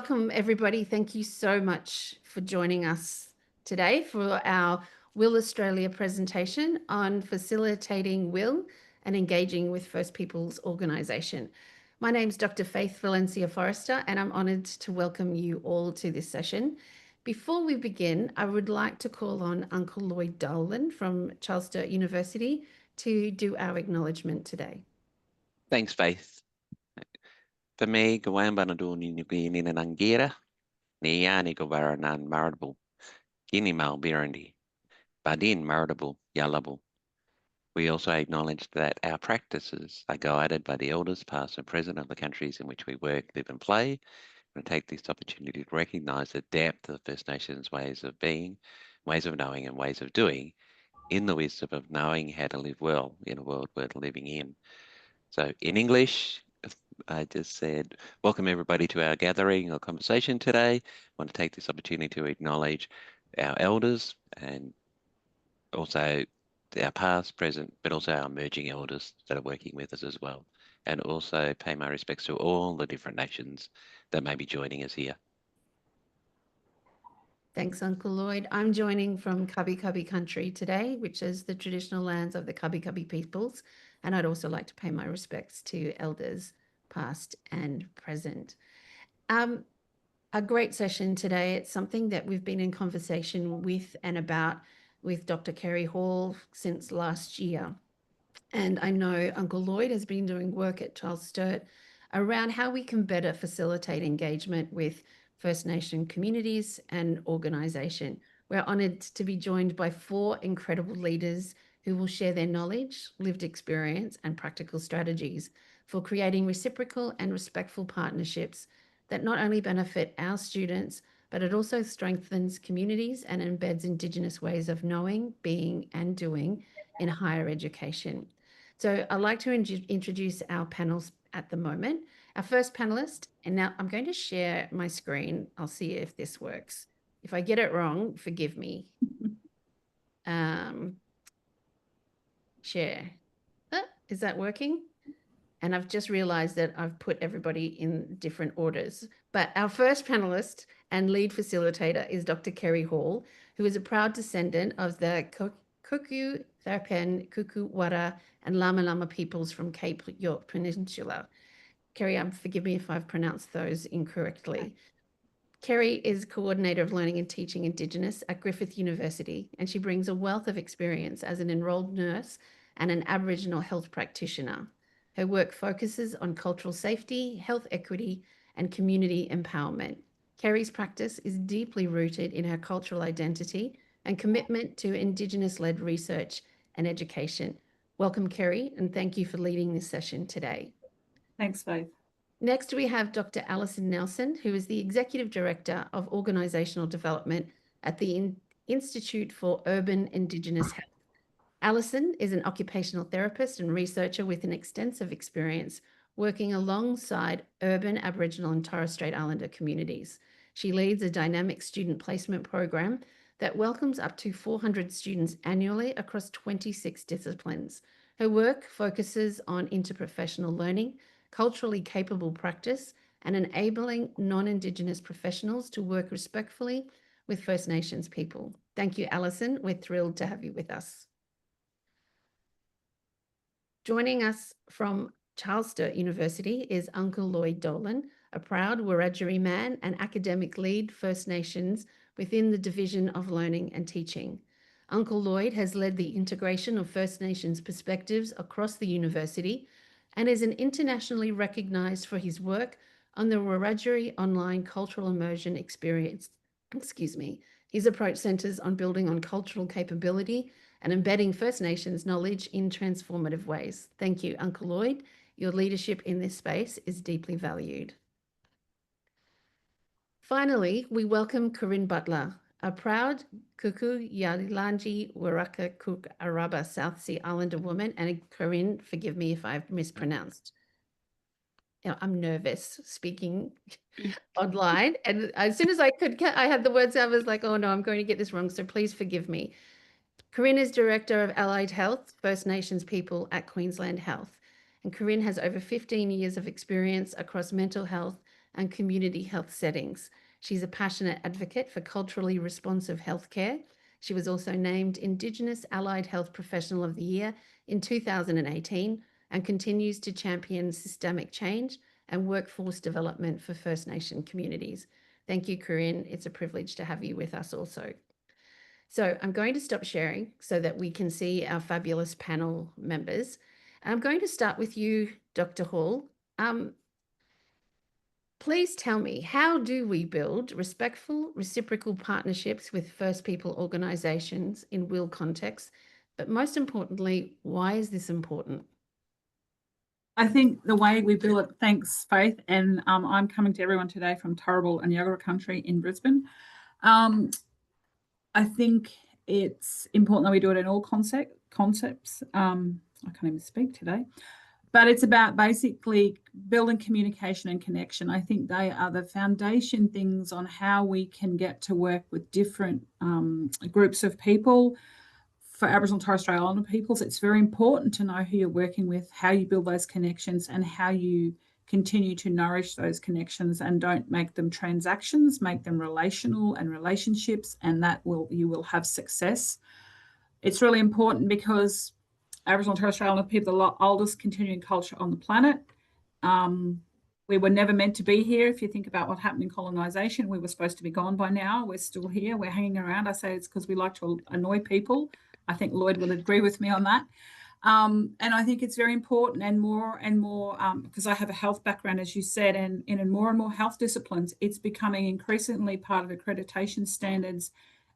welcome everybody. Thank you so much for joining us today for our WIL Australia presentation on facilitating WIL and engaging with First Peoples organisation. My name's Dr. Faith Valencia Forrester, and I'm honoured to welcome you all to this session. Before we begin, I would like to call on Uncle Lloyd Dolan from Sturt University to do our acknowledgement today. Thanks, Faith. For me, Gawamba Naduni Nugini and Angira, Niani Govaranan Maradable, Guinea Malbirandi, Badin Maradable, Yalable. We also acknowledge that our practices are guided by the elders, past and present, of the countries in which we work, live and play, and take this opportunity to recognise the depth of First Nations ways of being, ways of knowing and ways of doing in the wisdom of knowing how to live well in a world worth living in. So in English, I just said, welcome everybody to our gathering or conversation today. I want to take this opportunity to acknowledge our elders and also our past, present, but also our emerging elders that are working with us as well. And also pay my respects to all the different nations that may be joining us here. Thanks, Uncle Lloyd. I'm joining from Kabi Kabi country today, which is the traditional lands of the Kabi Kabi peoples. And I'd also like to pay my respects to elders past and present. A great session today. It's something that we've been in conversation with and about with Dr. Kerry Hall since last year. And I know Uncle Lloyd has been doing work at Sturt around how we can better facilitate engagement with First Nation communities and organisation. We're honoured to be joined by 4 incredible leaders who will share their knowledge, lived experience and practical strategies for creating reciprocal and respectful partnerships that not only benefit our students, but it also strengthens communities and embeds Indigenous ways of knowing, being and doing in higher education. So I'd like to introduce our panels at the moment. Our first panelist, and now I'm going to share my screen. I'll see if this works. If I get it wrong, forgive me. Share. Is that working? And I've just realized that I've put everybody in different orders. But our first panelist and lead facilitator is Dr. Kerry Hall, who is a proud descendant of the Kuku, Tharpen, Kuku, Wara, and Lama Lama peoples from Cape York Peninsula. Kerry, forgive me if I've pronounced those incorrectly. Kerry is Coordinator of Learning and Teaching Indigenous at Griffith University, and she brings a wealth of experience as an enrolled nurse and an Aboriginal health practitioner. Her work focuses on cultural safety, health equity, and community empowerment. Kerry's practice is deeply rooted in her cultural identity and commitment to Indigenous-led research and education. Welcome, Kerry, and thank you for leading this session today. Thanks, Faith. Next, we have Dr. Alison Nelson, who is the Executive Director of Organisational Development at the Institute for Urban Indigenous Health. Alison is an occupational therapist and researcher with an extensive experience working alongside urban Aboriginal and Torres Strait Islander communities. She leads a dynamic student placement program that welcomes up to 400 students annually across 26 disciplines. Her work focuses on interprofessional learning, culturally capable practice, and enabling non-Indigenous professionals to work respectfully with First Nations people. Thank you, Alison. We're thrilled to have you with us. Joining us from Sturt University is Uncle Lloyd Dolan, a proud Wiradjuri man and academic lead First Nations within the Division of Learning and Teaching. Uncle Lloyd has led the integration of First Nations perspectives across the university and is an internationally recognised for his work on the Wiradjuri online cultural immersion experience. His approach centres on building on cultural capability and embedding First Nations knowledge in transformative ways. Thank you, Uncle Lloyd. Your leadership in this space is deeply valued. Finally, we welcome Corrine Butler, a proud Kuku Yalanji Waraka Cook Araba South Sea Islander woman. And Corrine, forgive me if I've mispronounced. I'm nervous speaking online. And as soon as I had the words, I was like, oh no, I'm going to get this wrong. So please forgive me. Corrine is Director of Allied Health, First Nations people at Queensland Health. And Corrine has over 15 years of experience across mental health and community health settings. She's a passionate advocate for culturally responsive healthcare. She was also named Indigenous Allied Health Professional of the Year in 2018 and continues to champion systemic change and workforce development for First Nation communities. Thank you, Corrine. It's a privilege to have you with us also. So I'm going to stop sharing so that we can see our fabulous panel members. I'm going to start with you, Dr. Hall. Please tell me, how do we build respectful, reciprocal partnerships with First People organisations in WIL contexts? But most importantly, why is this important? I think the way we build it, thanks, Faith, and I'm coming to everyone today from Turrbal and Yagara country in Brisbane. I think it's important that we do it in all concepts. I can't even speak today. But it's about basically building communication and connection. I think they are the foundation things on how we can get to work with different groups of people. For Aboriginal and Torres Strait Islander peoples, it's very important to know who you're working with, how you build those connections, and how you continue to nourish those connections and don't make them transactions, make them relational and relationships, and you will have success. It's really important because Aboriginal and Torres Strait Islander people are the oldest continuing culture on the planet. We were never meant to be here. If you think about what happened in colonisation, we were supposed to be gone by now. We're still here. We're hanging around. I say it's because we like to annoy people. I think Lloyd will agree with me on that. And I think it's very important and more because I have a health background, as you said, and in more and more health disciplines, it's becoming increasingly part of accreditation standards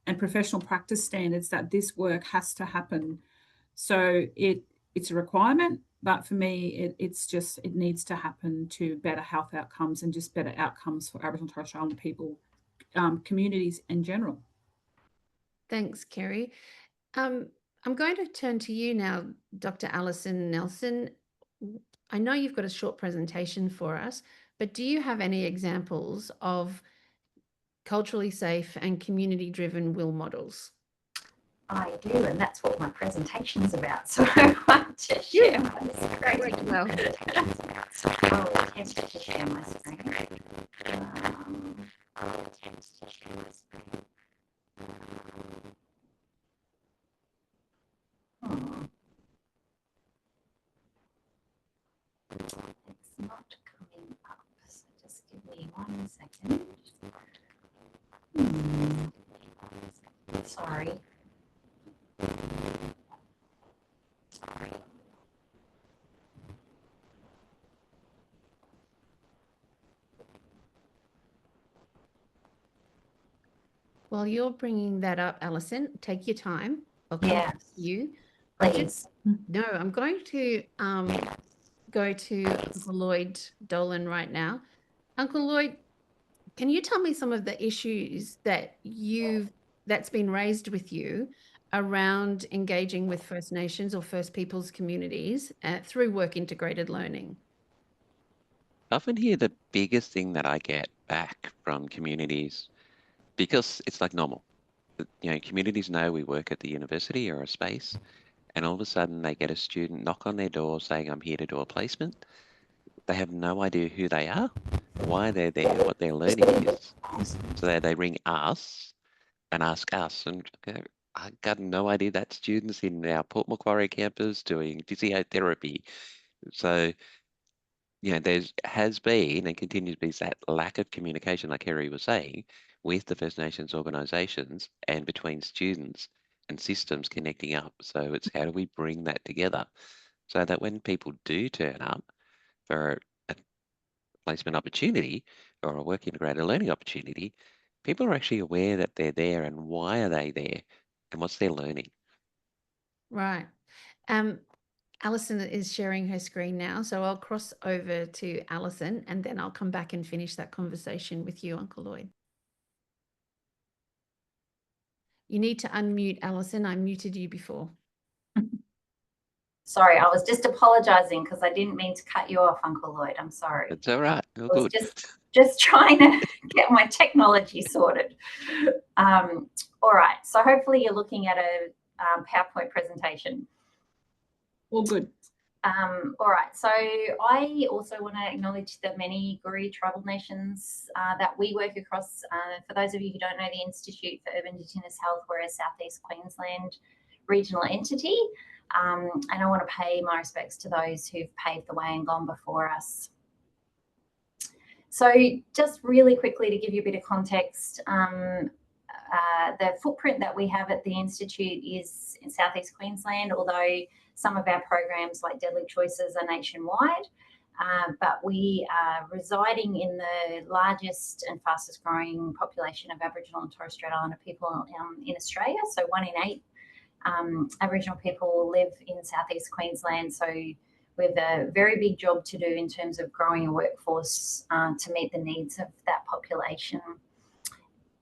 and professional practice standards that this work has to happen. So it's a requirement, but for me, it needs to happen to better health outcomes and just better outcomes for Aboriginal and Torres Strait Islander people, communities in general. Thanks, Kerry. I'm going to turn to you now, Dr. Alison Nelson. I know you've got a short presentation for us, but do you have any examples of culturally safe and community-driven WIL models? I do, and that's what my presentation is about. So I want to share my screen. Well, I'll attempt to share my screen. It's not coming up, so just give me 1 second. Sorry. while you're bringing that up, Alison, take your time. I'll come Yes, back to you. please. No, I'm going to go to Uncle Lloyd Dolan right now. Uncle Lloyd, can you tell me some of the issues that's been raised with you around engaging with First Nations or First Peoples communities through work integrated learning? I often hear the biggest thing that I get back from communities, because it's like normal. You know, communities know we work at the university or a space, and all of a sudden they get a student knock on their door saying, I'm here to do a placement. They have no idea who they are, why they're there, what their learning is. So they ring us and ask us, and I got no idea that students in our Port Macquarie campus doing physiotherapy. So, you know, there has been and continues to be that lack of communication, like Kerry was saying, with the First Nations organisations and between students and systems connecting up. So it's how do we bring that together so that when people do turn up for a placement opportunity or a work integrated learning opportunity, people are actually aware that they're there and why are they there and what's their learning. Right. Alison is sharing her screen now, so I'll cross over to Alison and then I'll come back and finish that conversation with you, Uncle Lloyd. You need to unmute, Alison. I muted you before. Sorry, I was just apologising because I didn't mean to cut you off, Uncle Lloyd. I'm sorry. It's all right. All I was good. just trying to get my technology sorted. All right, so hopefully you're looking at a PowerPoint presentation. All good. All right, so I also want to acknowledge the many Guri tribal nations that we work across. For those of you who don't know, the Institute for Urban Indigenous Health, we're a Southeast Queensland regional entity, and I want to pay my respects to those who've paved the way and gone before us. So just really quickly to give you a bit of context, the footprint that we have at the Institute is in Southeast Queensland, although some of our programs like Deadly Choices are nationwide, but we are residing in the largest and fastest growing population of Aboriginal and Torres Strait Islander people in Australia. So 1 in 8 Aboriginal people live in Southeast Queensland. So we have a very big job to do in terms of growing a workforce to meet the needs of that population.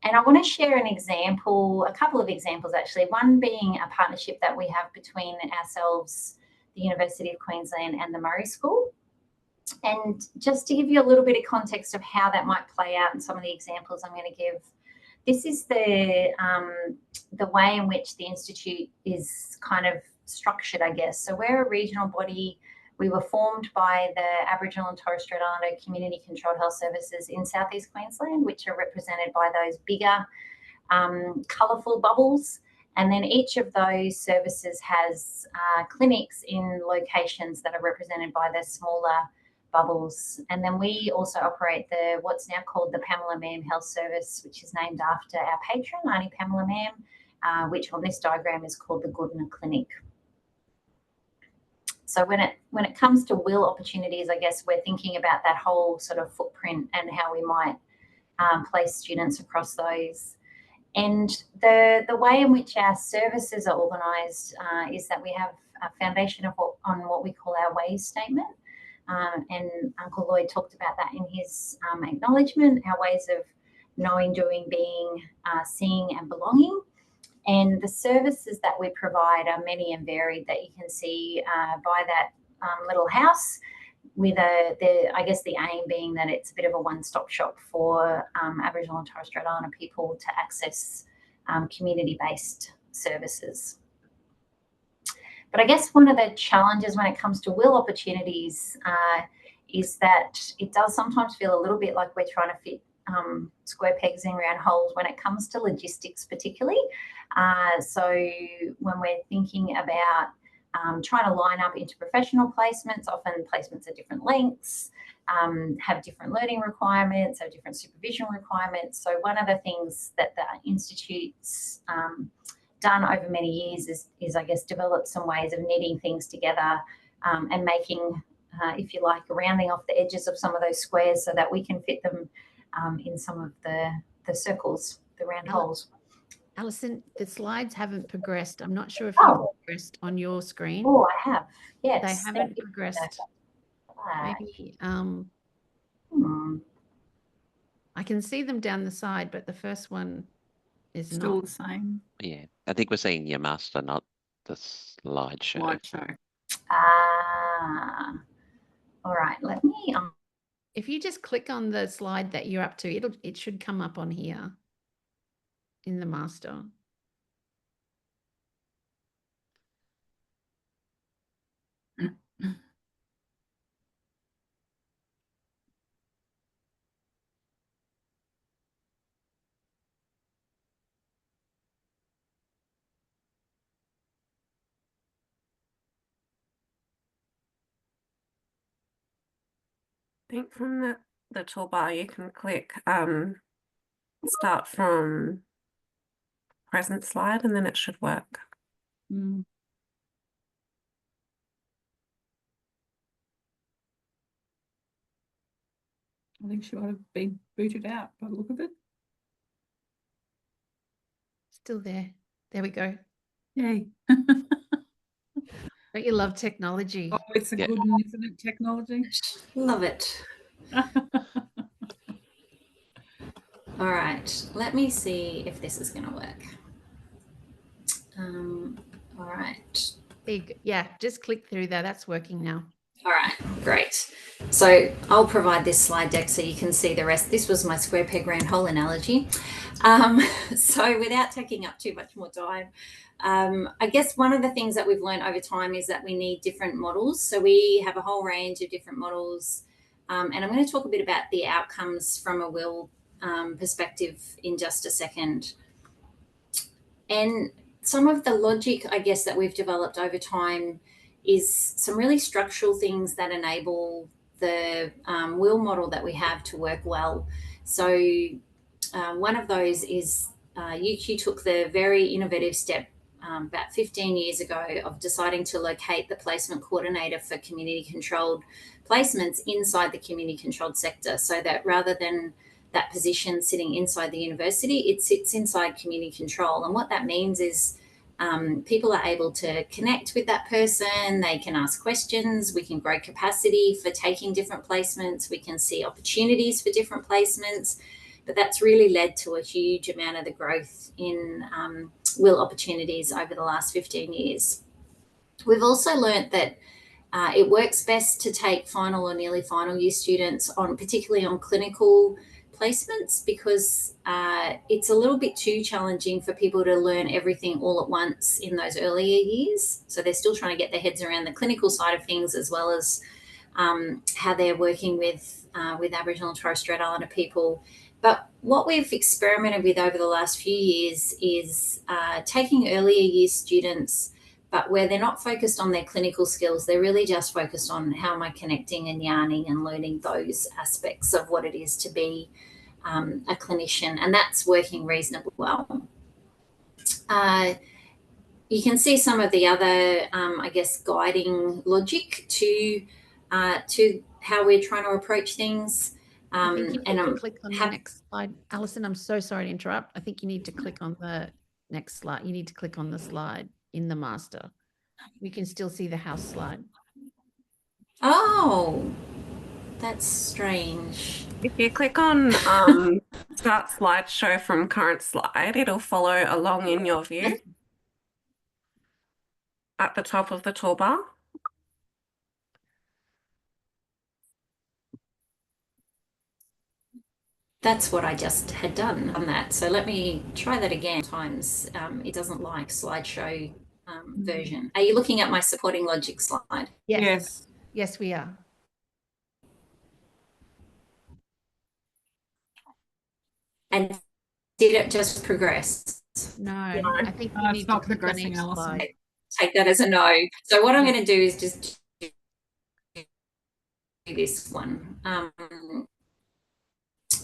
And I want to share an example, a couple of examples actually, one being a partnership that we have between ourselves, the University of Queensland and the Murray School. And just to give you a little bit of context of how that might play out in some of the examples I'm going to give, this is the way in which the Institute is kind of structured, I guess. So we're a regional body. We were formed by the Aboriginal and Torres Strait Islander Community Controlled Health Services in Southeast Queensland, which are represented by those bigger, colourful bubbles. And then each of those services has clinics in locations that are represented by the smaller bubbles. And then we also operate what's now called the Pamela Mam Health Service, which is named after our patron, Auntie Pamela Mam, which on this diagram is called the Goodna Clinic. So when it comes to WIL opportunities, I guess we're thinking about that whole sort of footprint and how we might place students across those. And the way in which our services are organised is that we have a foundation on what we call our WAYS statement. And Uncle Lloyd talked about that in his acknowledgement, our ways of knowing, doing, being, seeing and belonging. And the services that we provide are many and varied that you can see by that little house, with I guess the aim being that it's a bit of a one-stop shop for Aboriginal and Torres Strait Islander people to access community-based services. But I guess one of the challenges when it comes to WIL opportunities is that it does sometimes feel a little bit like we're trying to fit square pegs in round holes when it comes to logistics particularly. So when we're thinking about trying to line up into professional placements, often placements are different lengths, have different learning requirements, have different supervision requirements. So one of the things that the Institute's done over many years is I guess develop some ways of knitting things together and making, if you like, rounding off the edges of some of those squares so that we can fit them in some of the circles, the round holes. Alison, the slides haven't progressed. I'm not sure if you've progressed on your screen. Oh, I have. Yes. They haven't progressed. Maybe I can see them down the side, but the first one is Still not the same. Yeah, I think we're seeing your master, not the slideshow. All right. Let me. If you just click on the slide that you're up to, it should come up on here in the master. I think from the toolbar you can click start from present slide and then it should work. I think she might have been booted out by the look of it. Still there. There we go. Yay. Don't you love technology? Oh, it's a good one, isn't it, technology? Love it. All right, let me see if this is going to work. All right. Big, yeah, just click through there. That's working now. All right, great. So I'll provide this slide deck so you can see the rest. This was my square peg round hole analogy. So without taking up too much more time, I guess one of the things that we've learned over time is that we need different models. So we have a whole range of different models. And I'm going to talk a bit about the outcomes from a WIL perspective in just a second. And some of the logic, I guess, that we've developed over time is some really structural things that enable the WIL model that we have to work well. So one of those is UQ took the very innovative step about 15 years ago of deciding to locate the placement coordinator for community controlled placements inside the community controlled sector, so that rather than that position sitting inside the university, it sits inside community control. And what that means is people are able to connect with that person, they can ask questions, we can grow capacity for taking different placements, we can see opportunities for different placements. But that's really led to a huge amount of the growth in WIL opportunities over the last 15 years. We've also learnt that it works best to take final or nearly final year students on, particularly on clinical placements, because it's a little bit too challenging for people to learn everything all at once in those earlier years. So they're still trying to get their heads around the clinical side of things, as well as how they're working with Aboriginal and Torres Strait Islander people. But what we've experimented with over the last few years is taking earlier year students, but where they're not focused on their clinical skills, they're really just focused on how am I connecting and yarning and learning those aspects of what it is to be a clinician, and that's working reasonably well. You can see some of the other, I guess, guiding logic to how we're trying to approach things. I think you need to click on the next slide. Alison, I'm so sorry to interrupt. I think you need to click on the next slide. You need to click on the slide in the master. We can still see the house slide. Oh, that's strange. If you click on start slideshow from current slide, it'll follow along in your view at the top of the toolbar. That's what I just had done on that. So let me try that again. Sometimes it doesn't like slideshow version. Are you looking at my supporting logic slide? Yes. Yes, we are. And did it just progress? No, I think you need to click on each slide. Take that as a no. So what I'm going to do is just do this one.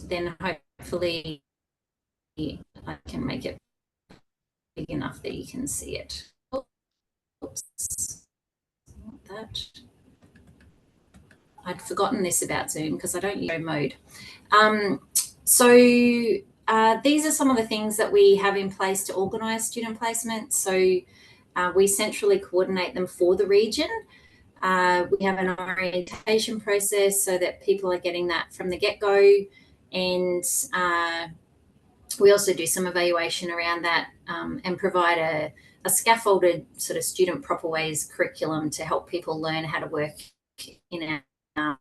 Then hopefully I can make it big enough that you can see it. Oops, not that. I'd forgotten this about Zoom because I don't use mode. So these are some of the things that we have in place to organise student placement. So we centrally coordinate them for the region. We have an orientation process so that people are getting that from the get-go. And we also do some evaluation around that and provide a scaffolded sort of student proper ways curriculum to help people learn how to work in our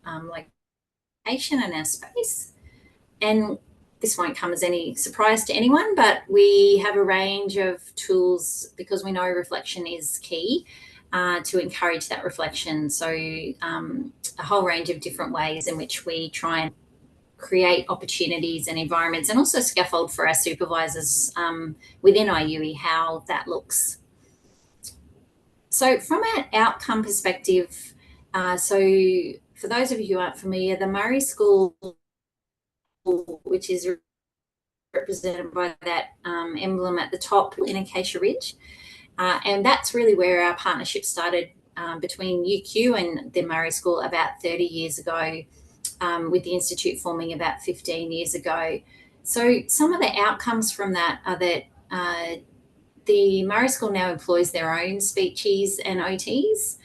location and our space. And this won't come as any surprise to anyone, but we have a range of tools because we know reflection is key to encourage that reflection. So a whole range of different ways in which we try and create opportunities and environments, and also scaffold for our supervisors within IUE how that looks. So from an outcome perspective, so for those of you who aren't familiar, the Murray School, which is represented by that emblem at the top in Acacia Ridge, and that's really where our partnership started between UQ and the Murray School about 30 years ago, with the Institute forming about 15 years ago. So some of the outcomes from that are that the Murray School now employs their own speechies and OTs.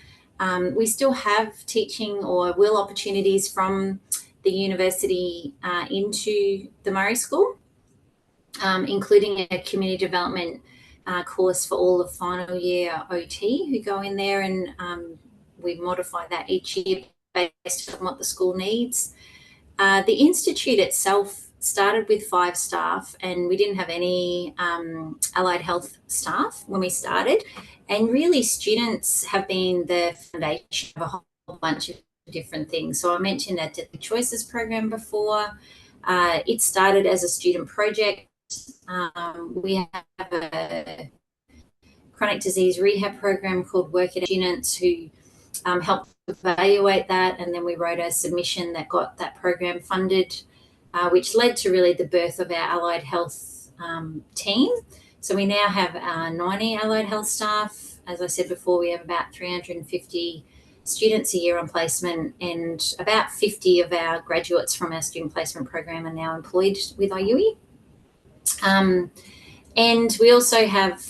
We still have teaching or WIL opportunities from the university into the Murray School, including a community development course for all of final year OT who go in there and we modify that each year based on what the school needs. The institute itself started with 5 staff, and we didn't have any allied health staff when we started. And really, students have been the foundation of a whole bunch of different things. So I mentioned that the Choices program before. It started as a student project. We have a chronic disease rehab program called Work It Students who helped evaluate that, and then we wrote a submission that got that program funded, which led to really the birth of our allied health team. So we now have 90 allied health staff. As I said before, we have about 350 students a year on placement, and about 50 of our graduates from our student placement program are now employed with IUE. And we also have,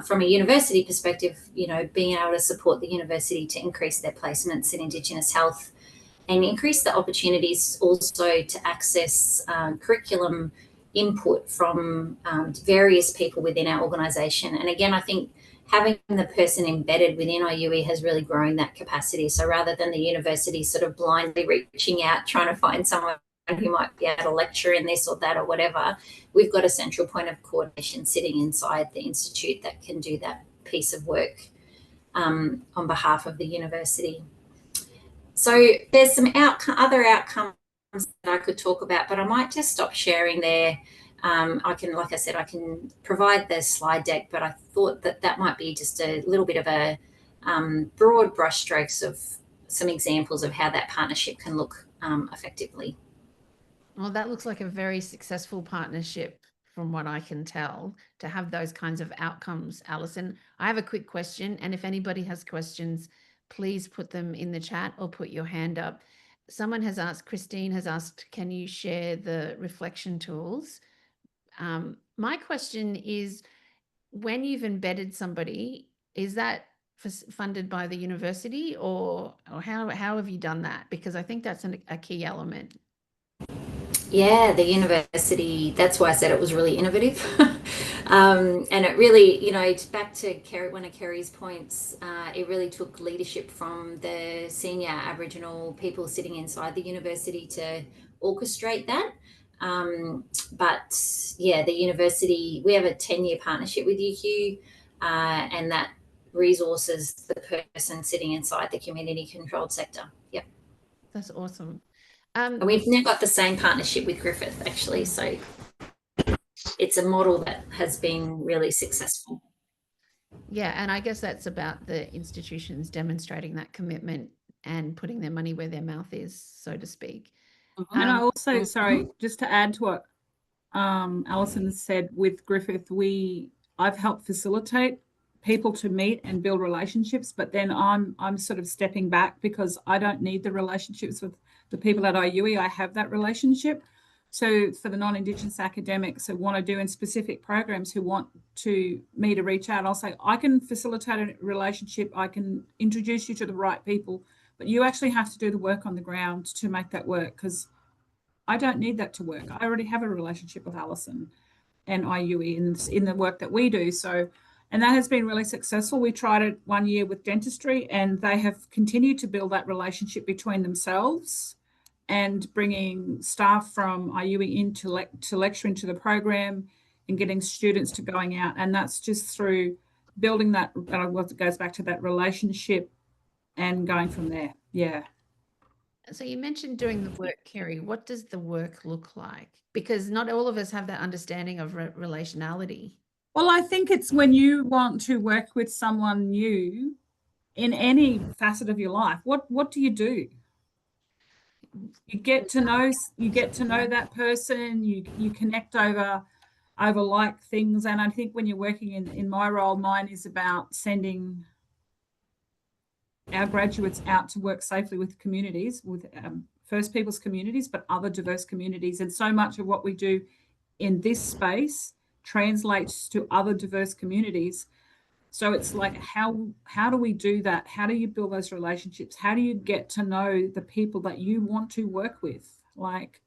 from a university perspective, you know, being able to support the university to increase their placements in Indigenous health and increase the opportunities also to access curriculum input from various people within our organisation. And again, I think having the person embedded within IUE has really grown that capacity. So rather than the university sort of blindly reaching out, trying to find someone who might be able to lecture in this or that or whatever, we've got a central point of coordination sitting inside the institute that can do that piece of work on behalf of the university. So there's some other outcomes that I could talk about, but I might just stop sharing there. I can, like I said, I can provide the slide deck, but I thought that that might be just a little bit of a broad brushstrokes of some examples of how that partnership can look effectively. Well, that looks like a very successful partnership from what I can tell, to have those kinds of outcomes. Alison, I have a quick question, and if anybody has questions, please put them in the chat or put your hand up. Someone has asked, Christine has asked, can you share the reflection tools? My question is, when you've embedded somebody, is that funded by the university, or how have you done that? Because I think that's a key element. Yeah, the university, that's why I said it was really innovative. And it really, you know, it's back to one of Kerry's points, it really took leadership from the senior Aboriginal people sitting inside the university to orchestrate that. But yeah, the university, we have a 10-year partnership with UQ, and that resources the person sitting inside the community controlled sector. Yep. That's awesome. And we've now got the same partnership with Griffith, actually. So it's a model that has been really successful. Yeah, and I guess that's about the institutions demonstrating that commitment and putting their money where their mouth is, so to speak. And I also, sorry, just to add to what Alison said, with Griffith, I've helped facilitate people to meet and build relationships, but then I'm sort of stepping back because I don't need the relationships with the people at IUE. I have that relationship. So for the non-Indigenous academics who want to do in specific programs, who want to me to reach out, I'll say, I can facilitate a relationship. I can introduce you to the right people, but you actually have to do the work on the ground to make that work, because I don't need that to work. I already have a relationship with Alison and IUE in the work that we do. So, and that has been really successful. We tried it 1 year with dentistry, and they have continued to build that relationship between themselves and bringing staff from IUE in to lecture into the program and getting students to going out. And that's just through building that, it goes back to that relationship and going from there. Yeah. So you mentioned doing the work, Kerry. What does the work look like? Because not all of us have that understanding of relationality. Well, I think it's when you want to work with someone new in any facet of your life, what do? You get to know that person, you connect over like things. And I think when you're working in my role, mine is about sending our graduates out to work safely with communities, with First Peoples communities, but other diverse communities. And so much of what we do in this space translates to other diverse communities. So it's like, how do we do that? How do you build those relationships? How do you get to know the people that you want to work with? Like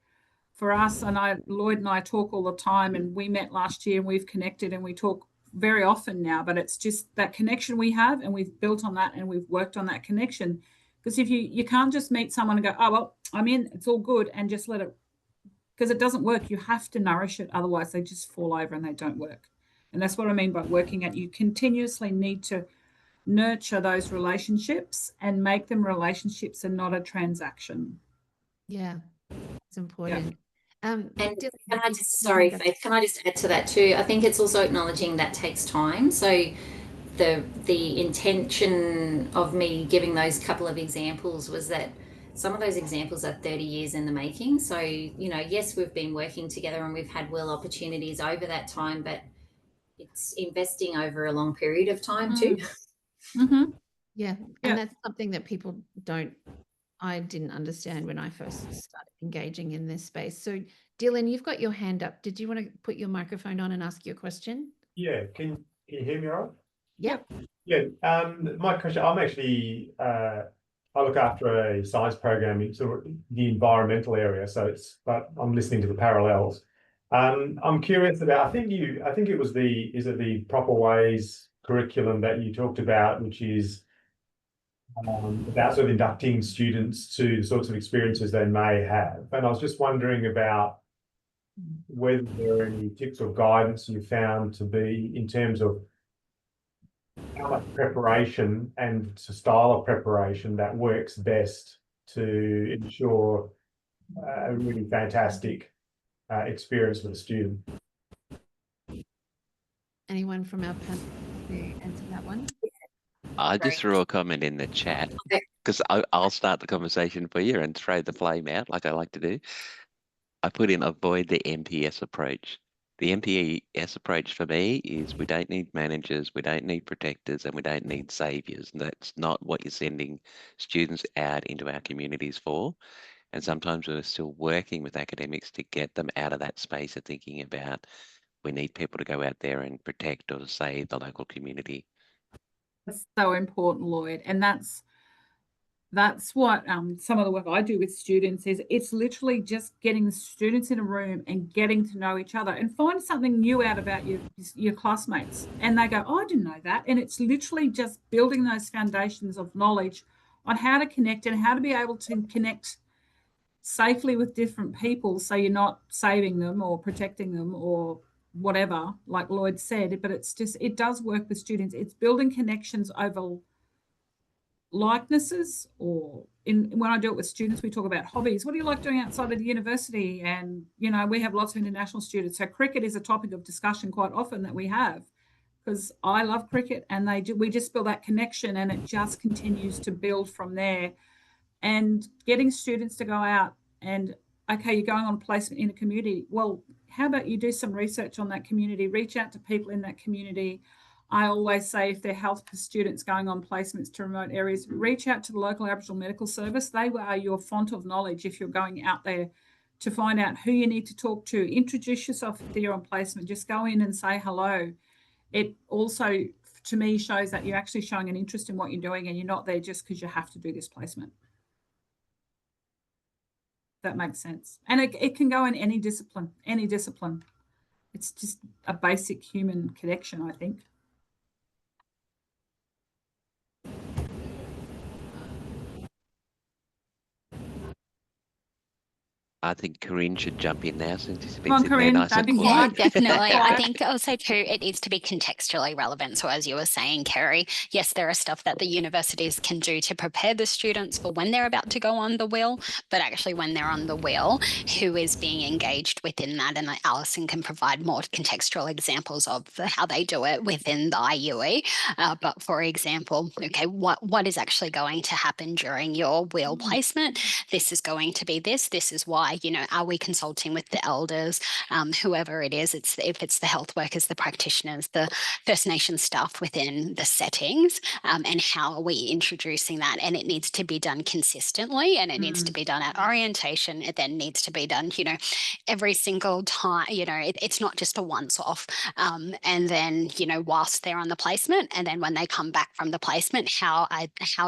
for us, and Lloyd and I talk all the time, and we met last year and we've connected and we talk very often now, but it's just that connection we have, and we've built on that and we've worked on that connection. Because if you can't just meet someone and go, oh, well, I'm in, it's all good, and just let it, because it doesn't work. You have to nourish it. Otherwise they just fall over and they don't work. And that's what I mean by working at. You continuously need to nurture those relationships and make them relationships and not a transaction. Yeah, it's important. And can I just, sorry, Faith, can I just add to that too? I think it's also acknowledging that takes time. So the intention of me giving those couple of examples was that some of those examples are 30 years in the making. So, you know, yes, we've been working together and we've had WIL opportunities over that time, but it's investing over a long period of time too. Mm-hmm. Yeah, and that's something that people I didn't understand when I first started engaging in this space. So Dylan, you've got your hand up. Did you want to put your microphone on and ask your question? Yeah, can you hear me all right? Yep. Yeah, my question, I'm actually, I look after a science program in sort of the environmental area, but I'm listening to the parallels. I'm curious about, I think it was the Proper Ways curriculum that you talked about, which is about sort of inducting students to the sorts of experiences they may have. And I was just wondering about whether there are any tips or guidance you found to be in terms of how much preparation and style of preparation that works best to ensure a really fantastic experience for the student. Anyone from our panel to answer that one? I just threw a comment in the chat because I'll start the conversation for you and throw the flame out like I like to do. I put in avoid the MPS approach. The MPS approach for me is we don't need managers, we don't need protectors, and we don't need saviors. And that's not what you're sending students out into our communities for. And sometimes we're still working with academics to get them out of that space of thinking about we need people to go out there and protect or save the local community. That's so important, Lloyd. And that's what some of the work I do with students is. It's literally just getting the students in a room and getting to know each other and find something new out about your classmates. And they go, oh, I didn't know that. And it's literally just building those foundations of knowledge on how to connect and how to be able to connect safely with different people, so you're not saving them or protecting them or whatever, like Lloyd said. But it's just, it does work with students. It's building connections over likenesses, or when I do it with students, we talk about hobbies. What do you like doing outside of the university? And, you know, we have lots of international students. So cricket is a topic of discussion quite often that we have, because I love cricket and we just build that connection, and it just continues to build from there. And getting students to go out and, okay, you're going on placement in a community. Well, how about you do some research on that community, reach out to people in that community. I always say, if they're health students going on placements to remote areas, reach out to the local Aboriginal Medical Service. They are your font of knowledge if you're going out there to find out who you need to talk to. Introduce yourself if you're on placement. Just go in and say hello. It also, to me, shows that you're actually showing an interest in what you're doing, and you're not there just because you have to do this placement. That makes sense. And it can go in any discipline. It's just a basic human connection, I think. I think Corrine should jump in now since she's been Come on, sitting there Corrine, nice and don't be Yeah, quiet. definitely. I think also too, it needs to be contextually relevant. So as you were saying, Kerry, yes, there are stuff that the universities can do to prepare the students for when they're about to go on the WIL, but actually when they're on the WIL, who is being engaged within that? And Alison can provide more contextual examples of how they do it within the IUE. But for example, okay, what is actually going to happen during your WIL placement? This is going to be this is why. You know, are we consulting with the elders, whoever it is? If it's the health workers, the practitioners, the First Nation staff within the settings, and how are we introducing that? And it needs to be done consistently, and it needs to be done at orientation. It then needs to be done, you know, every single time. You know, it's not just a once-off. And then, you know, whilst they're on the placement, and then when they come back from the placement, how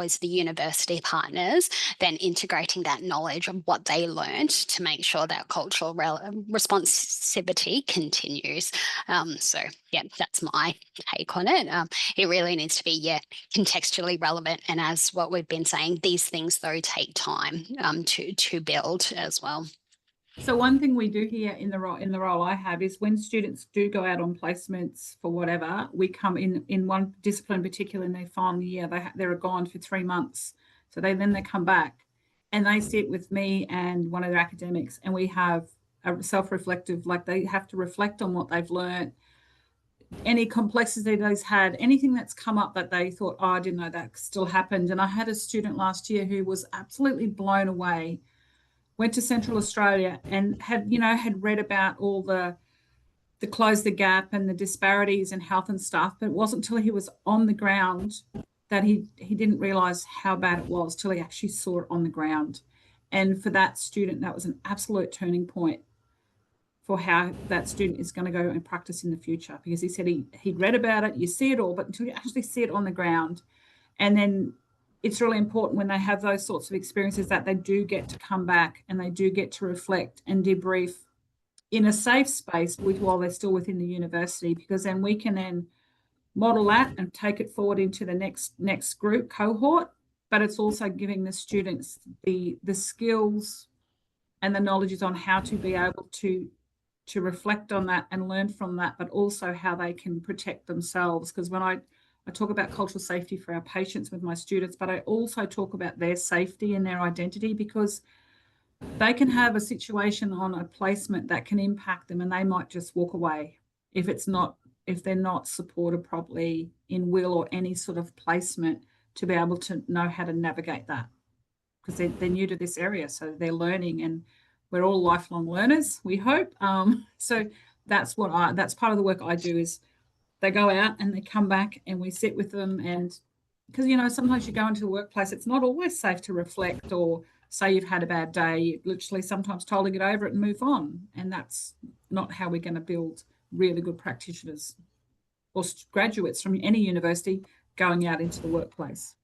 is the university partners then integrating that knowledge of what they learned to make sure that cultural responsivity continues. So yeah, that's my take on it. It really needs to be, contextually relevant. And as what we've been saying, these things though take time to build as well. So one thing we do here in the role I have is when students do go out on placements for whatever, we come in one discipline in particular in their final year, they're gone for 3 months. So they come back and they sit with me and one of their academics, and we have a self-reflective, like they have to reflect on what they've learned, any complexity they've had, anything that's come up that they thought, oh, I didn't know that still happened. And I had a student last year who was absolutely blown away, went to Central Australia and had read about all the Close the Gap and the disparities in health and stuff, but it wasn't until he was on the ground that he didn't realise how bad it was till he actually saw it on the ground. And for that student, that was an absolute turning point for how that student is going to go and practice in the future, because he said he'd read about it, you see it all, but until you actually see it on the ground. And then it's really important when they have those sorts of experiences that they do get to come back and they do get to reflect and debrief in a safe space while they're still within the university, because then we can then model that and take it forward into the next group cohort. But it's also giving the students the skills and the knowledge on how to be able to reflect on that and learn from that, but also how they can protect themselves. Because when I talk about cultural safety for our patients with my students, but I also talk about their safety and their identity, because they can have a situation on a placement that can impact them and they might just walk away if they're not supported properly in WIL or any sort of placement to be able to know how to navigate that, because they're new to this area, so they're learning, and we're all lifelong learners, we hope. So that's part of the work I do, is they go out and they come back and we sit with them. And because, sometimes you go into the workplace, it's not always safe to reflect or say you've had a bad day. You're literally sometimes told to get over it and move on. And that's not how we're going to build really good practitioners or graduates from any university going out into the workplace.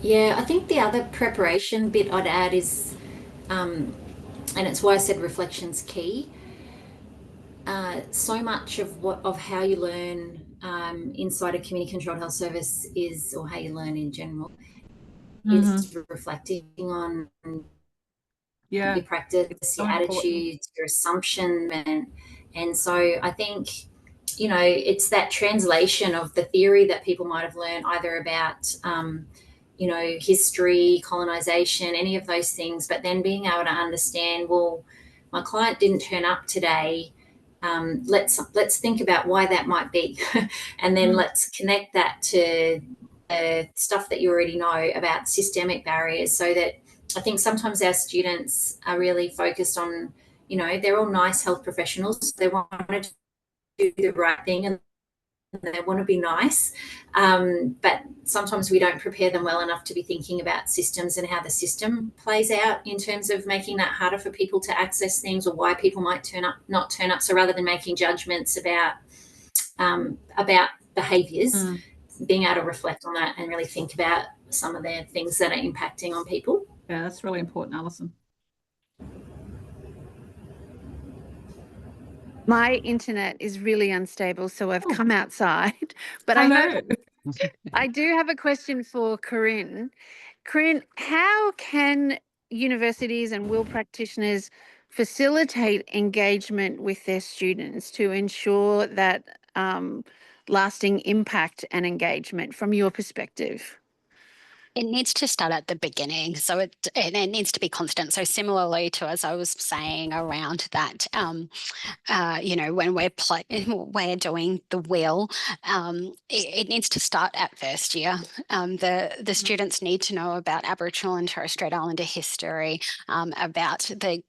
Yeah, I think the other preparation bit I'd add is, and it's why I said reflection's key. So much of how you learn inside a community controlled health service or how you learn in general, is reflecting on your practice, your attitudes, your assumption, and so I think it's that translation of the theory that people might have learned either about history, colonization, any of those things, but then being able to understand, well, my client didn't turn up today. Let's think about why that might be, and then let's connect that to stuff that you already know about systemic barriers, so that I think sometimes our students are really focused on, they're all nice health professionals. They want to do the right thing and they want to be nice, but sometimes we don't prepare them well enough to be thinking about systems and how the system plays out in terms of making that harder for people to access things, or why people might not turn up. So rather than making judgments about behaviours, being able to reflect on that and really think about some of the things that are impacting on people. Yeah, that's really important, Alison. My internet is really unstable, so I've come outside. But I do have a question for Corrine. Corrine, how can universities and WIL practitioners facilitate engagement with their students to ensure that lasting impact and engagement from your perspective? It needs to start at the beginning, so it needs to be constant. So similarly to, as I was saying around that, when we're doing the WIL, it needs to start at first year. The students need to know about Aboriginal and Torres Strait Islander history, about the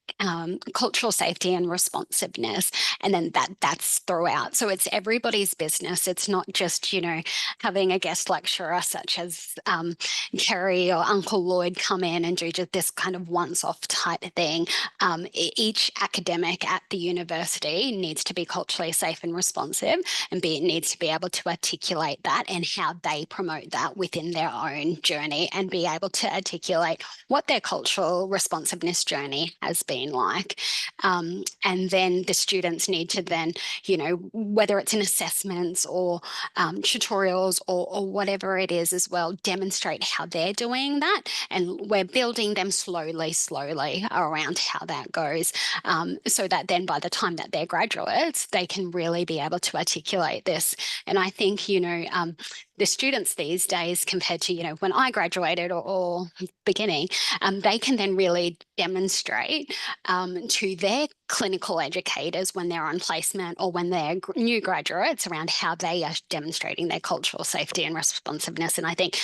cultural safety and responsiveness, and then that's throughout. So it's everybody's business. It's not just having a guest lecturer such as Kerry or Uncle Lloyd come in and do just this kind of once-off type thing. Each academic at the university needs to be culturally safe and responsive, and needs to be able to articulate that and how they promote that within their own journey, and be able to articulate what their cultural responsiveness journey has been like. And then the students need to then, you know, whether it's in assessments or tutorials or whatever it is as well, demonstrate how they're doing that. And we're building them slowly around how that goes, so that then by the time that they're graduates, they can really be able to articulate this. And I think, you know, the students these days compared to, you know, when I graduated or beginning, they can then really demonstrate to their clinical educators when they're on placement or when they're new graduates around how they are demonstrating their cultural safety and responsiveness. And I think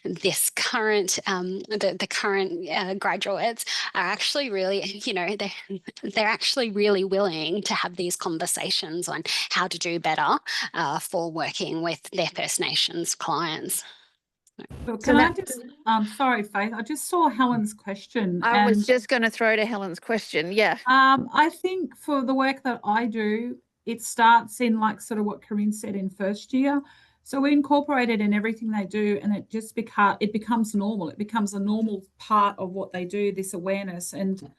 this current, the current graduates are actually really, you know, they're actually really willing to have these conversations on how to do better for working with their First Nations clients. Well, So can I that- just, sorry, Faith, I just saw Helen's question. I was just going to throw to Helen's question. Yeah. I think for the work that I do, it starts in like sort of what Corrine said in first year. So we incorporate it in everything they do, and it just becomes normal. It becomes a normal part of what they do, this awareness, and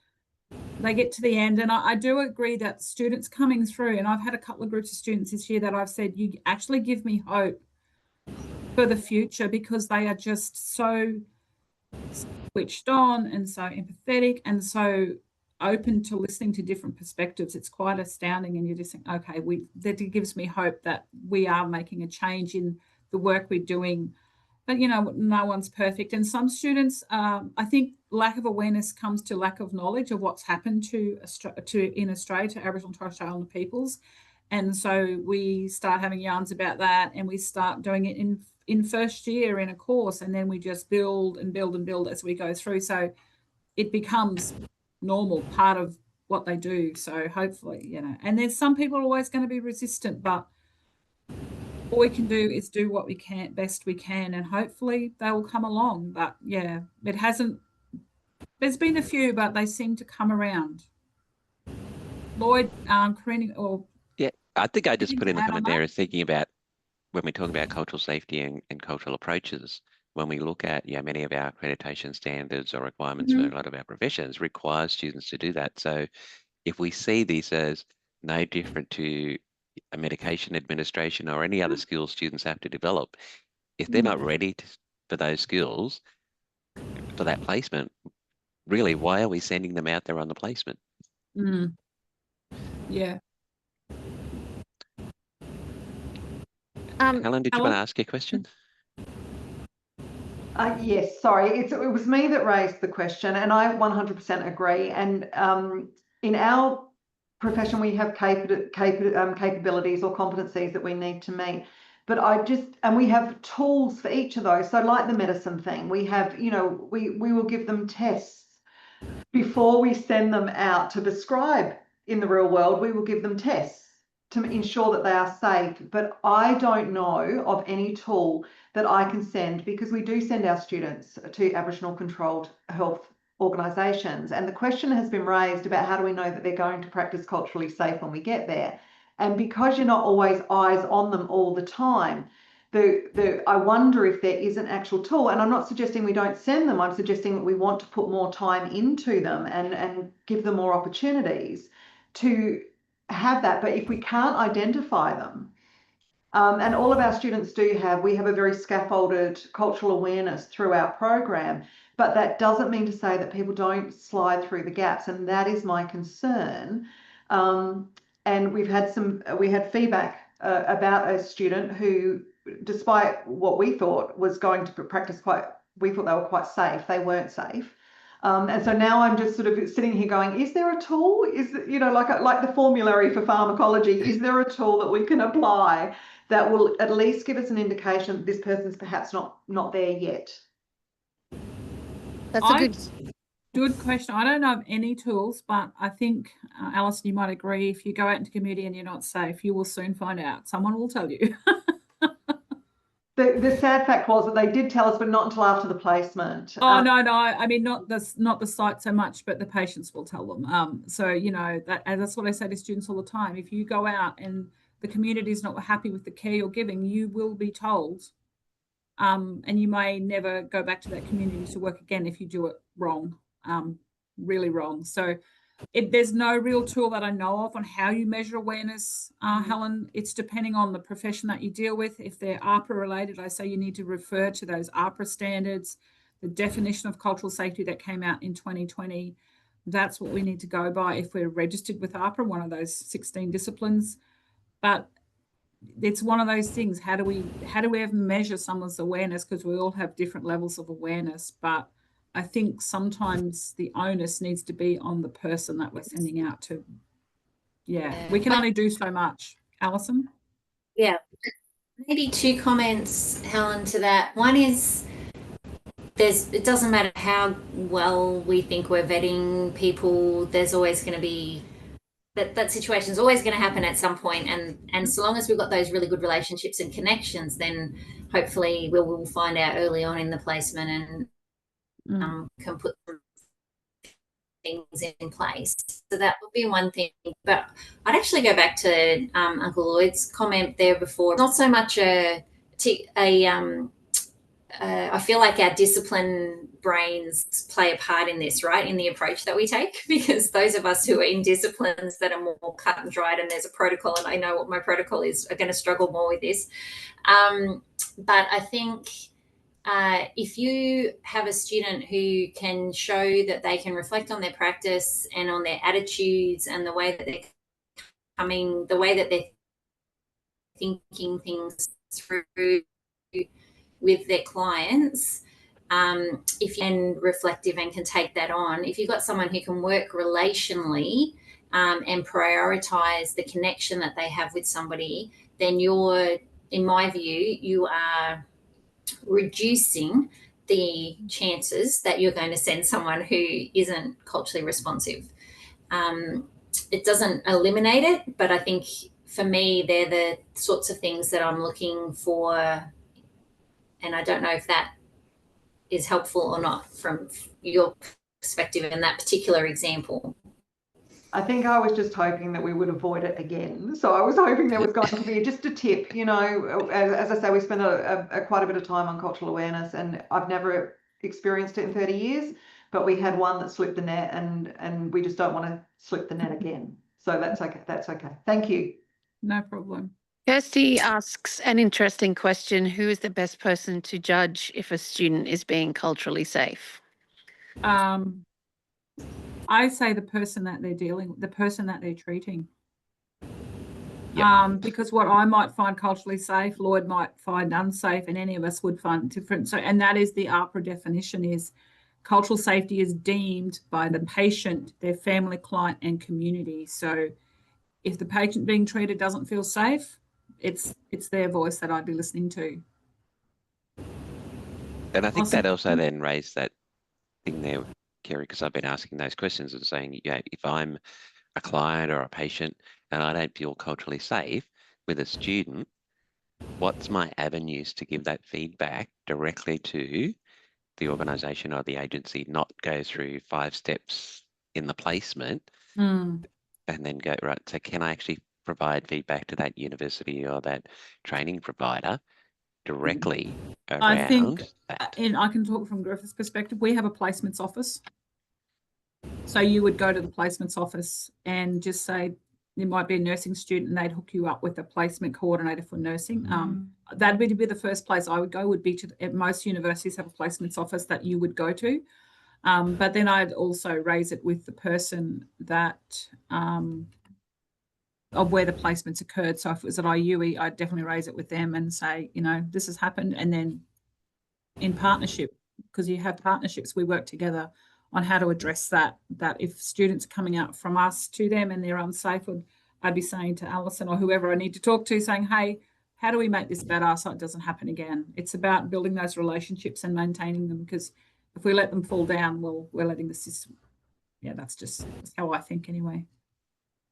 they get to the end. And I do agree that students coming through, and I've had a couple of groups of students this year that I've said, you actually give me hope for the future, because they are just so switched on and so empathetic and so open to listening to different perspectives. It's quite astounding, and you just think, okay, that gives me hope that we are making a change in the work we're doing. But you know, no one's perfect, and some students, I think lack of awareness comes to lack of knowledge of what's happened in Australia to Aboriginal and Torres Strait Islander peoples. And so we start having yarns about that, and we start doing it in first year in a course, and then we just build and build and build as we go through. So it becomes normal, part of what they do. So hopefully, you know, and there's some people always going to be resistant, but all we can do is do what we can, best we can, and hopefully they will come along. But yeah, it hasn't, there's been a few, but they seem to come around. Lloyd, Corrine, or Yeah, I think I just put in the add on comment that? there is thinking about when we talk about cultural safety and cultural approaches, when we look at, yeah, many of our accreditation standards or requirements for a lot of our professions require students to do that. So if we see these as no different to a medication administration or any other skills students have to develop, if they're not ready for those skills, for that placement, really, why are we sending them out there on the placement? Yeah. Helen, did you want Helen? to ask your question? Yes, sorry. It was me that raised the question, and I 100% agree. And in our profession, we have capabilities or competencies that we need to meet. But and we have tools for each of those. So like the medicine thing, we have, you know, we will give them tests before we send them out to prescribe in the real world. We will give them tests to ensure that they are safe. But I don't know of any tool that I can send, because we do send our students to Aboriginal controlled health organisations. And the question has been raised about how do we know that they're going to practice culturally safe when we get there? And because you're not always eyes on them all the time, I wonder if there is an actual tool. And I'm not suggesting we don't send them. I'm suggesting that we want to put more time into them and give them more opportunities to have that. But if we can't identify them, and all of our students we have a very scaffolded cultural awareness through our program, but that doesn't mean to say that people don't slide through the gaps, and that is my concern. And we had feedback about a student who, despite what we thought was going to practice we thought they were quite safe, they weren't safe. And so now I'm just sort of sitting here going, is there a tool? Is, you know, like the formulary for pharmacology, is there a tool that we can apply that will at least give us an indication that this person's perhaps not there yet? That's a good question. I don't know of any tools, but I think, Alison, you might agree, if you go out into community and you're not safe, you will soon find out. Someone will tell you. The sad fact was that they did tell us, but not until after the placement. Oh, no. I mean, not the site so much, but the patients will tell them. So, you know, and that's what I say to students all the time. If you go out and the community is not happy with the care you're giving, you will be told. And you may never go back to that community to work again if you do it wrong, really wrong. So there's no real tool that I know of on how you measure awareness, Helen. It's depending on the profession that you deal with. If they're ARPA related, I say you need to refer to those ARPA standards, the definition of cultural safety that came out in 2020. That's what we need to go by if we're registered with ARPA, one of those 16 disciplines. But it's one of those things. How do we ever measure someone's awareness? Because we all have different levels of awareness, but I think sometimes the onus needs to be on the person that we're sending out to. Yeah, we can only do so much. Alison? Yeah, maybe two comments, Helen, to that. One is it doesn't matter how well we think we're vetting people, there's always going to be that situation is always going to happen at some point, and so long as we've got those really good relationships and connections, then hopefully we'll find out early on in the placement and can put things in place. So that would be one thing. But I'd actually go back to Uncle Lloyd's comment there before. Not so much I feel like our discipline brains play a part in this, right, in the approach that we take, because those of us who are in disciplines that are more cut and dried and there's a protocol, and I know what my protocol is, are going to struggle more with this. But I think if you have a student who can show that they can reflect on their practice and on their attitudes and the way that they're coming, the way that they're thinking things through with their clients, if you're reflective and can take that on, if you've got someone who can work relationally and prioritize the connection that they have with somebody, then you're, in my view, you are reducing the chances that you're going to send someone who isn't culturally responsive. It doesn't eliminate it, but I think for me, they're the sorts of things that I'm looking for. And I don't know if that is helpful or not from your perspective in that particular example. I think I was just hoping that we would avoid it again. So I was hoping there was going to be just a tip, you know, as I say, we spend quite a bit of time on cultural awareness, and I've never experienced it in 30 years, but we had one that slipped the net, and we just don't want to slip the net again. So that's okay. That's okay. Thank you. No problem. Kirsty asks an interesting question. Who is the best person to judge if a student is being culturally safe? I say the person that they're dealing with, the person that they're treating. Yep. Because what I might find culturally safe, Lloyd might find unsafe, and any of us would find different. So, and that is the ARPA definition, is cultural safety is deemed by the patient, their family, client, and community. So if the patient being treated doesn't feel safe, it's their voice that I'd be listening to. And I think Awesome. that also then raised that thing there, Kerry, because I've been asking those questions and saying, yeah, if I'm a client or a patient and I don't feel culturally safe with a student, what's my avenues to give that feedback directly to the organisation or the agency, not go through 5 steps in the placement and then go, right, so can I actually provide feedback to that university or that training provider directly around I think, that? and I can talk from Griffith's perspective, we have a placements office. So you would go to the placements office and just say, there might be a nursing student, and they'd hook you up with a placement coordinator for nursing. That'd be the first place I would go, would be to, most universities have a placements office that you would go to. But then I'd also raise it with the person that, of where the placements occurred. So if it was at IUE, I'd definitely raise it with them and say, you know, this has happened. And then in partnership, because you have partnerships, we work together on how to address that if students are coming out from us to them and they're unsafe, I'd be saying to Alison or whoever I need to talk to, saying, hey, how do we make this better so it doesn't happen again? It's about building those relationships and maintaining them, because if we let them fall down, well, we're letting the system. Yeah, that's how I think anyway.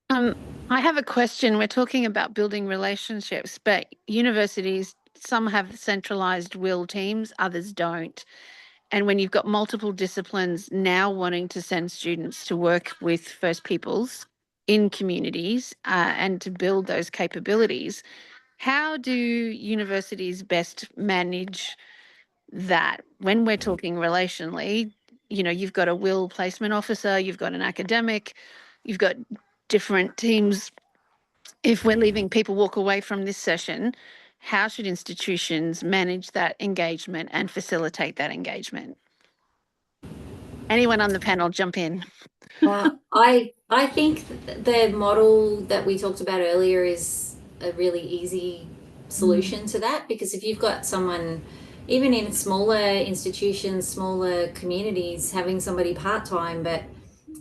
I have a question. We're talking about building relationships, but universities some have centralized WIL teams, others don't. And when you've got multiple disciplines now wanting to send students to work with First Peoples in communities and to build those capabilities, how do universities best manage that when we're talking relationally? You know, you've got a WIL placement officer, you've got an academic, you've got different teams. If we're leaving people walk away from this session, how should institutions manage that engagement and facilitate that engagement? Anyone on the panel, jump in. I think the model that we talked about earlier is a really easy solution to that, because if you've got someone, even in smaller institutions, smaller communities, having somebody part-time, but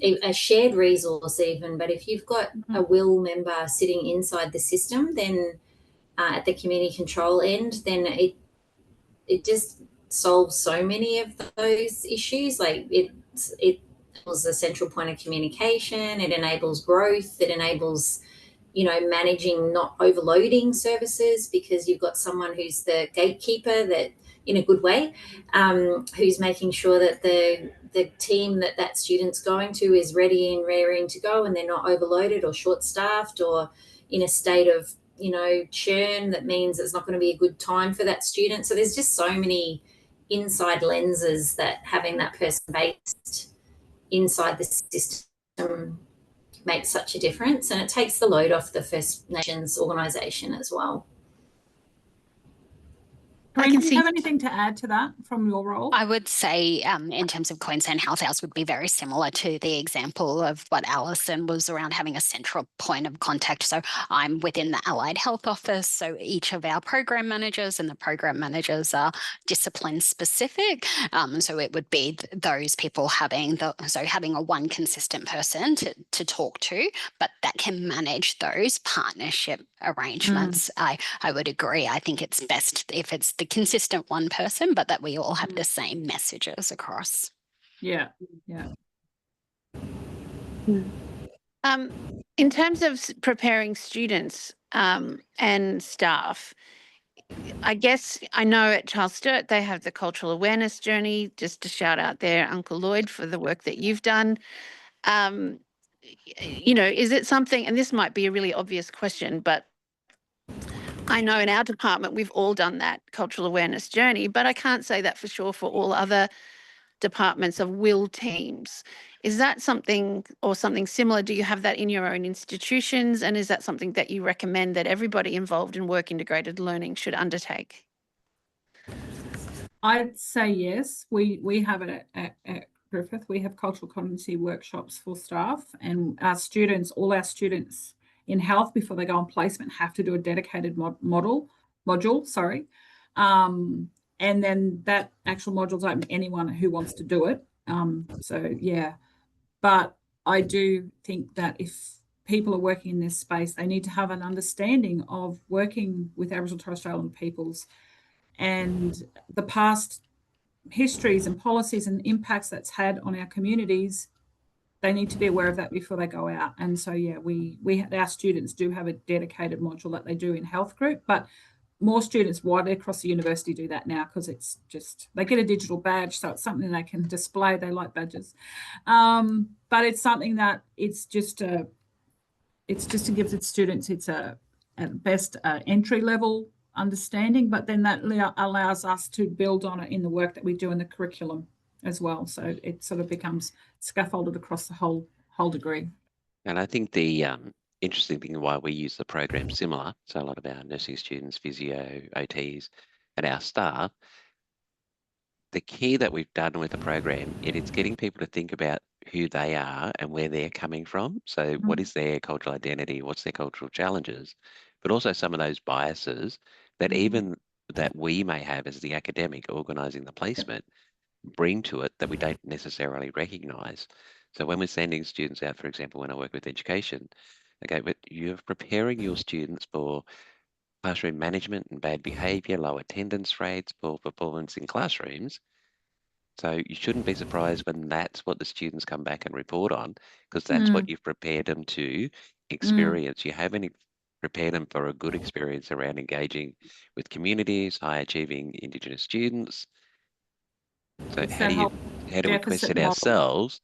a shared resource even, but if you've got a WIL member sitting inside the system, then at the community control end, then it just solves so many of those issues. Like it was a central point of communication, it enables growth, it enables, you know, managing, not overloading services, because you've got someone who's the gatekeeper, that in a good way, who's making sure that the team that student's going to is ready and raring to go, and they're not overloaded or short-staffed or in a state of, you know, churn that means it's not going to be a good time for that student. So there's just so many inside lenses that having that person based inside the system makes such a difference, and it takes the load off the First Nations organisation as well. Corrine, do you have anything to add to that from your role? I would say in terms of Queensland Health, ours would be very similar to the example of what Alison was around having a central point of contact. So I'm within the Allied Health Office. So each of our program managers and the program managers are discipline specific. So it would be those people having having a one consistent person to talk to, but that can manage those partnership arrangements. I would agree. I think it's best if it's the consistent one person, but that we all have the same messages across. Yeah. In terms of preparing students and staff, I guess I know at Charles Sturt they have the cultural awareness journey. Just to shout out there, Uncle Lloyd, for the work that you've done. You know, is it something, and this might be a really obvious question, but I know in our department we've all done that cultural awareness journey, but I can't say that for sure for all other departments of WIL teams. Is that something or something similar? Do you have that in your own institutions? And is that something that you recommend that everybody involved in work integrated learning should undertake? I'd say yes. We have it at Griffith. We have cultural competency workshops for staff, and our students, all our students in health, before they go on placement, have to do a dedicated module. And then that actual module's open to anyone who wants to do it. So yeah, but I do think that if people are working in this space, they need to have an understanding of working with Aboriginal and Torres Strait Islander peoples and the past histories and policies and impacts that's had on our communities. They need to be aware of that before they go out. And so, yeah, our students do have a dedicated module that they do in health group, but more students widely across the university do that now, because it's just, they get a digital badge, so it's something they can display. They like badges. But it's something that it's just to give its students, it's at best entry level understanding, but then that allows us to build on it in the work that we do in the curriculum as well. So it sort of becomes scaffolded across the whole degree. And I think the interesting thing why we use the program similar, so a lot of our nursing students, physio, OTs, and our staff, the key that we've done with the program, it's getting people to think about who they are and where they're coming from. So what is their cultural identity? What's their cultural challenges? But also some of those biases that even that we may have as the academic organising the placement bring to it that we don't necessarily recognise. So when we're sending students out, for example, when I work with education, okay, but you're preparing your students for classroom management and bad behaviour, low attendance rates, poor performance in classrooms. So you shouldn't be surprised when that's what the students come back and report on, because that's what you've prepared them to experience. You haven't prepare them for a good experience around engaging with communities, high achieving Indigenous students. So It's how that do whole we deficit question model. ourselves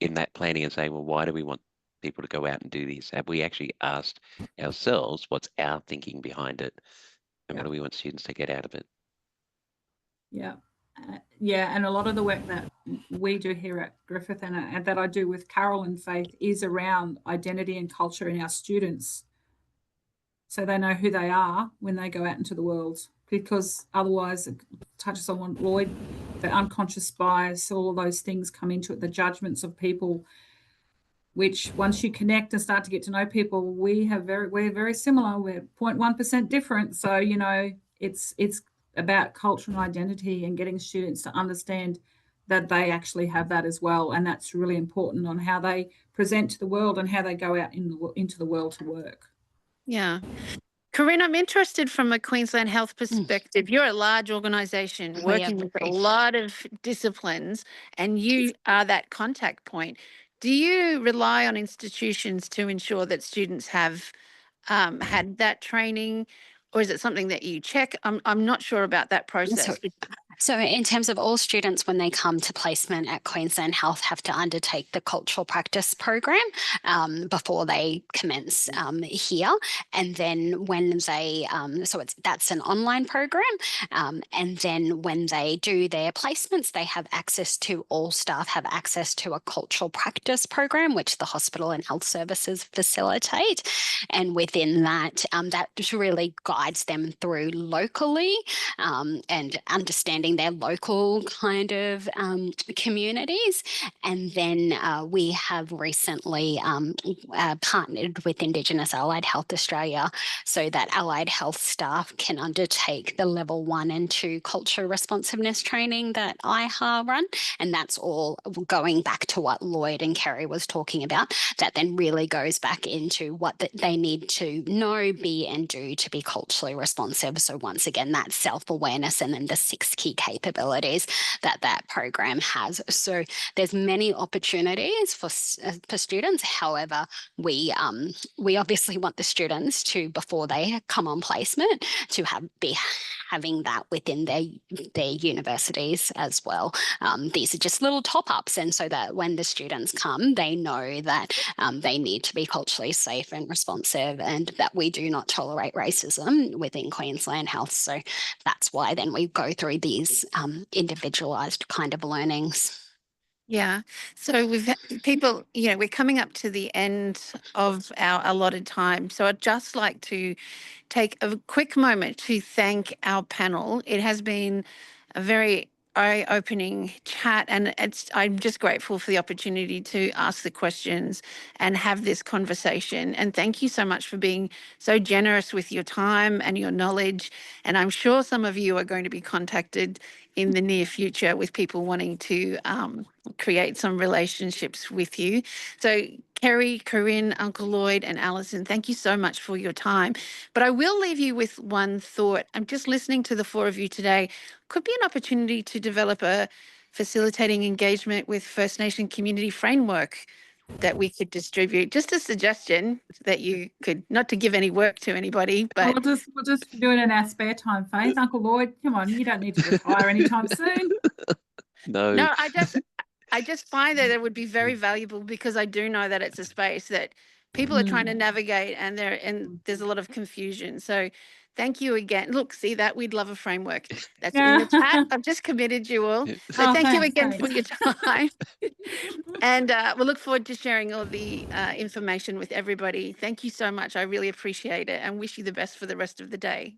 in that planning and say, well, why do we want people to go out and do this? Have we actually asked ourselves what's our thinking behind it, and what do we want students to get out of it? Yeah. Yeah, and a lot of the work that we do here at Griffith and that I do with Carol and Faith is around identity and culture in our students, so they know who they are when they go out into the world, because otherwise it touches on Lloyd, the unconscious bias, all of those things come into it, the judgments of people, which once you connect and start to get to know people, we're very similar, we're 0.1% different. So, you know, it's about culture and identity and getting students to understand that they actually have that as well. And that's really important on how they present to the world and how they go out into the world to work. Yeah. Corrine, I'm interested from a Queensland Health perspective. You're a large organisation working with a lot of disciplines, and you are that contact point. Do you rely on institutions to ensure that students have had that training, or is it something that you check? I'm not sure about that process. So in terms of all students, when they come to placement at Queensland Health, have to undertake the cultural practice program before they commence here. And then when they, that's an online program. And then when they do their placements, they have access to, all staff have access to a cultural practice program, which the hospital and health services facilitate. And within that, that really guides them through locally and understanding their local kind of communities. And then we have recently partnered with Indigenous Allied Health Australia so that allied health staff can undertake the level 1 and 2 culture responsiveness training that IHA run. And that's all going back to what Lloyd and Kerry was talking about. That then really goes back into what they need to know, be, and do to be culturally responsive. So once again, that self-awareness and then the 6 key capabilities that program has. So there's many opportunities for students. However, we obviously want the students to, before they come on placement, to be having that within their universities as well. These are just little top-ups, and so that when the students come, they know that they need to be culturally safe and responsive, and that we do not tolerate racism within Queensland Health. So that's why then we go through these individualised kind of learnings. Yeah. So we've people, we're coming up to the end of our allotted time. So I'd just like to take a quick moment to thank our panel. It has been a very eye-opening chat, and I'm just grateful for the opportunity to ask the questions and have this conversation. And thank you so much for being so generous with your time and your knowledge. And I'm sure some of you are going to be contacted in the near future with people wanting to create some relationships with you. So Kerry, Corrine, Uncle Lloyd, and Alison, thank you so much for your time. But I will leave you with one thought. I'm just listening to the 4 of you today. Could be an opportunity to develop a facilitating engagement with First Nation community framework that we could distribute. Just a suggestion that you could, not to give any work to anybody, but we'll just do it in our spare time, Faith. Uncle Lloyd, come on, you don't need to retire anytime soon. No, I just find that it would be very valuable, because I do know that it's a space that people are trying to navigate, and there's a lot of confusion. So thank you again. Look, see that? We'd love a framework. That's in the chat. I've just committed you all. So thank you again for your time. And we'll look forward to sharing all the information with everybody. Thank you so much. I really appreciate it, and wish you the best for the rest of the day.